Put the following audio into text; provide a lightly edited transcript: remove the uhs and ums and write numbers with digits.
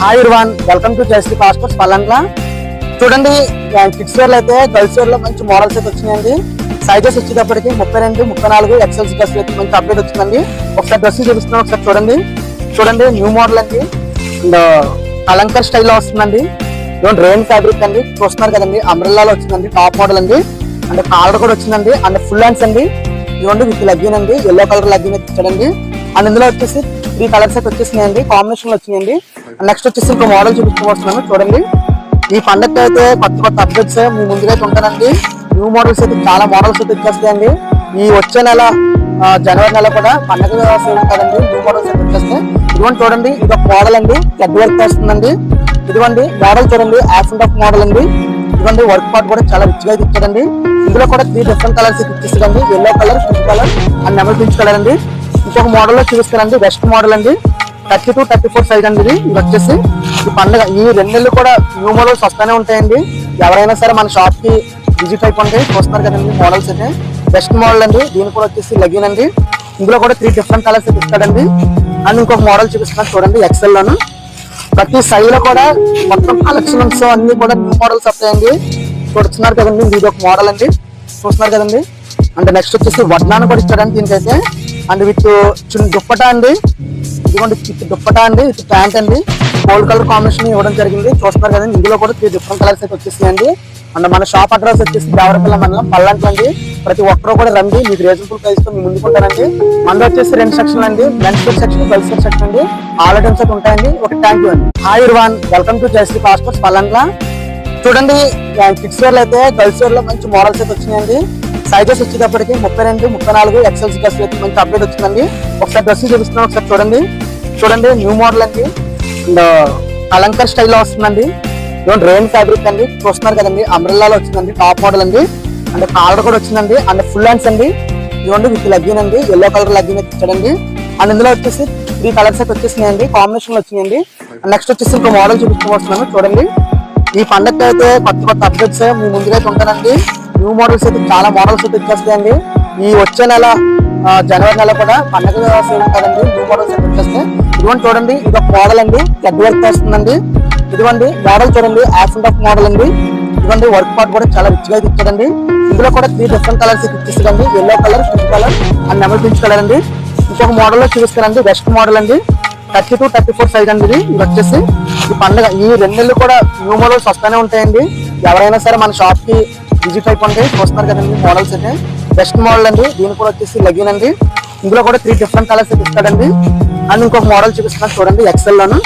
Hi everyone, welcome to Jayashree పాస్పోర్ట్స్ పల్లంట్ల. చూడండి, kids wear లో అయితే గర్ల్స్ వేర్ లో మంచి మోడల్స్ అయితే వచ్చినాయండి. సైజెస్ వచ్చేటప్పటికి 32, 34 ఎక్సెల్ డ్రెస్ అయితే మంచి అప్డేట్ వచ్చిందండి. ఒకసారి డ్రెస్ చూపిస్తున్నాం, ఒకసారి చూడండి. చూడండి, న్యూ మోడల్ అండి. అండ్ అలంకర్ స్టైల్లో వస్తుందండి. ఇదిగోండి రెయిన్ ఫ్యాబ్రిక్ అండి, చూస్తున్నారు కదండి. అంబ్రెల్లాలో వచ్చిందండి, టాప్ మోడల్ అండి. అండ్ కాలర్ కూడా వచ్చిందండి. అండ్ ఫుల్ హ్యాండ్స్ అండి. ఇదిగోండి విత్ లగ్గిన్ అండి, ఎల్లో కలర్ లగ్గిన్ అయితే ఇచ్చాడండి. అండ్ ఇందులో వచ్చేసి 3 కలర్స్ అయితే వచ్చేసినాయండి, కాంబినేషన్ లో వచ్చినాయండి. నెక్స్ట్ వచ్చేసి ఇంకో మోడల్ చూపిస్తున్నాను చూడండి. ఈ పండగ అయితే కొత్త అప్డేట్స్ మీ ముందుగా ఉంటానండి. న్యూ మోడల్స్ అయితే చాలా మోడల్స్ అయితే వచ్చేస్తాయండి. ఈ వచ్చే నెల జనవరి నెల కూడా పండగ సేల్ ఉంటుందండి. న్యూ మోడల్స్ అయితే వచ్చేస్తాయి. ఇదిగోండి చూడండి, ఇది ఒక మోడల్ అండి, థ్రెడ్ వర్క్ వస్తుందండి. ఇదిగోండి మోడల్ చూడండి, యాక్సెంట్ ఆఫ్ మోడల్ అండి. ఇదిగోండి వర్క్ పార్ట్ కూడా చాలా రిచ్ గా ఇచ్చాడండి. ఇందులో కూడా 3 డిఫరెంట్ కలర్స్ ఇచ్చేస్తాడండి, yellow colour, pink colour and నెమల్ పింక్ కలర్ అండి. ఇంకొక మోడల్ లో చూపిస్తానండి, వెస్ట్ మోడల్ అండి. 32, 34 సైజ్ అండి. ఇది వచ్చేసి ఈ పండుగ ఈ 2 నెలలు కూడా న్యూ మోడల్స్ వస్తానే ఉంటాయండి. ఎవరైనా సరే మన షాప్ కి విజిట్ అయిపోండి. చూస్తున్నారు కదండి మోడల్స్ అయితే. బెస్ట్ మోడల్ అండి, దీని కూడా వచ్చేసి లెగిన్ అండి. ఇందులో కూడా 3 డిఫరెంట్ కలర్స్ అయితే ఇస్తాడండి. అండ్ ఇంకొక మోడల్ చూపిస్తున్నాను చూడండి, ఎక్సెల్ లోను. ప్రతి సైజ్ లో కూడా మొత్తం కలెక్షన్స్ అన్ని కూడా న్యూ మోడల్స్ వస్తాయండి. చూస్తున్నారు కదండి, ఇది ఒక మోడల్ అండి, చూస్తున్నారు కదండి. అంటే నెక్స్ట్ వచ్చేసి వడ్నాను కూడా ఇచ్చాడండి దీనికైతే. అండ్ విత్ దుప్పటా అండి. ఇదిగోండి విత్ దుప్పటా అండి, విత్ ప్యాంట్ అండి. గోల్డ్ కలర్ కాంబినేషన్ ఇవ్వడం జరిగింది. చూస్తున్నారు కదండి, ఇందులో కూడా 3 డిఫరెంట్ కలర్స్ అయితే వచ్చేసాయండి. అండ్ మన షాప్ అడ్రస్ వచ్చేసి దేవరపల్లి మండలం పల్లంట్ల అండి. ప్రతి ఒక్కరు కూడా రండి, మీకు రీజనబుల్ ప్రైస్ తో మీ ముందుకుంటారండి. మనలో వచ్చేసి 2 సెక్షన్ అండి, men's wear section, girls wear section అండి. ఆల్ ఐటమ్స్ అయితే ఉంటాయండి. ఒక థ్యాంక్ యూ అండి. Hi everyone, welcome to Jayashree పాస్పోర్ట్స్ పల్లంట్ల. చూడండి, కిడ్స్ వేర్ లో అయితే గర్ల్స్ వేర్ లో మంచి మోడల్స్ అయితే వచ్చినాయండి. సైజెస్ వచ్చేటప్పటికి 32, 34 ఎక్సెల్ డ్రెస్ అయితే మంచి అప్డేట్ వచ్చిందండి. ఒకసారి డ్రెస్ చూపిస్తున్నాం, ఒకసారి చూడండి. చూడండి, న్యూ మోడల్ అండి. అండ్ అలంకర్ స్టైల్లో వస్తుందండి. ఇదిగోండి రెయిన్ ఫ్యాబ్రిక్ అండి, చూస్తున్నారు కదండి. అంబ్రెల్లాలో వచ్చిందండి, టాప్ మోడల్ అండి. అండ్ కాలర్ కూడా వచ్చిందండి. అండ్ ఫుల్ హ్యాండ్స్ అండి. ఇదిగోండి విత్ లగ్గిన్ అండి, ఎల్లో కలర్ లగ్గిన్ అయితే ఇచ్చాడండి. అండ్ ఇందులో వచ్చేసి 3 కలర్స్ అయితే వచ్చేసినాయండి, కాంబినేషన్ లో వచ్చినాయండి. నెక్స్ట్ వచ్చేసి ఇంకో మోడల్ చూపిస్తున్నాను చూడండి. ఈ పండగ అయితే కొత్త అప్డేట్స్ మీ ముందుగా ఉంటానండి. న్యూ మోడల్స్ అయితే చాలా మోడల్స్ అయితే వచ్చేస్తాయండి. ఈ వచ్చే నెల జనవరి నెల కూడా పండగ సేల్ ఉంటుందండి. న్యూ మోడల్స్ అయితే వచ్చేస్తాయి. ఇదిగోండి చూడండి, ఇది ఒక మోడల్ అండి, థ్రెడ్ వర్క్ వస్తుందండి. ఇదిగోండి మోడల్ చూడండి, యాక్సెంట్ ఆఫ్ మోడల్ అండి. ఇదిగోండి వర్క్ పార్ట్ కూడా చాలా రిచ్ గా ఇచ్చాడండి. ఇందులో కూడా 3 డిఫరెంట్ కలర్స్ ఇచ్చేస్తాడండి, yellow colour, pink colour and నెమల్ పింక్ కలర్ అండి. ఇంకొక మోడల్ లో చూపిస్తానండి, వెస్ట్ మోడల్ అండి. 32, 34 సైజ్ అండి. ఇది వచ్చేసి ఈ పండుగ ఈ 2 నెలలు కూడా న్యూ మోడల్స్ వస్తానే ఉంటాయండి. ఎవరైనా సరే మన షాప్ కి విజిట్ అయిపోండి. చూస్తున్నారు కదండి మోడల్స్ అయితే. బెస్ట్ మోడల్ అండి, దీని కూడా వచ్చేసి లెగిన్ అండి. ఇందులో కూడా 3 డిఫరెంట్ కలర్స్ అయితే ఇస్తాడండి. అండ్ ఇంకొక మోడల్ చూపిస్తున్నాను చూడండి, ఎక్సెల్ లోను.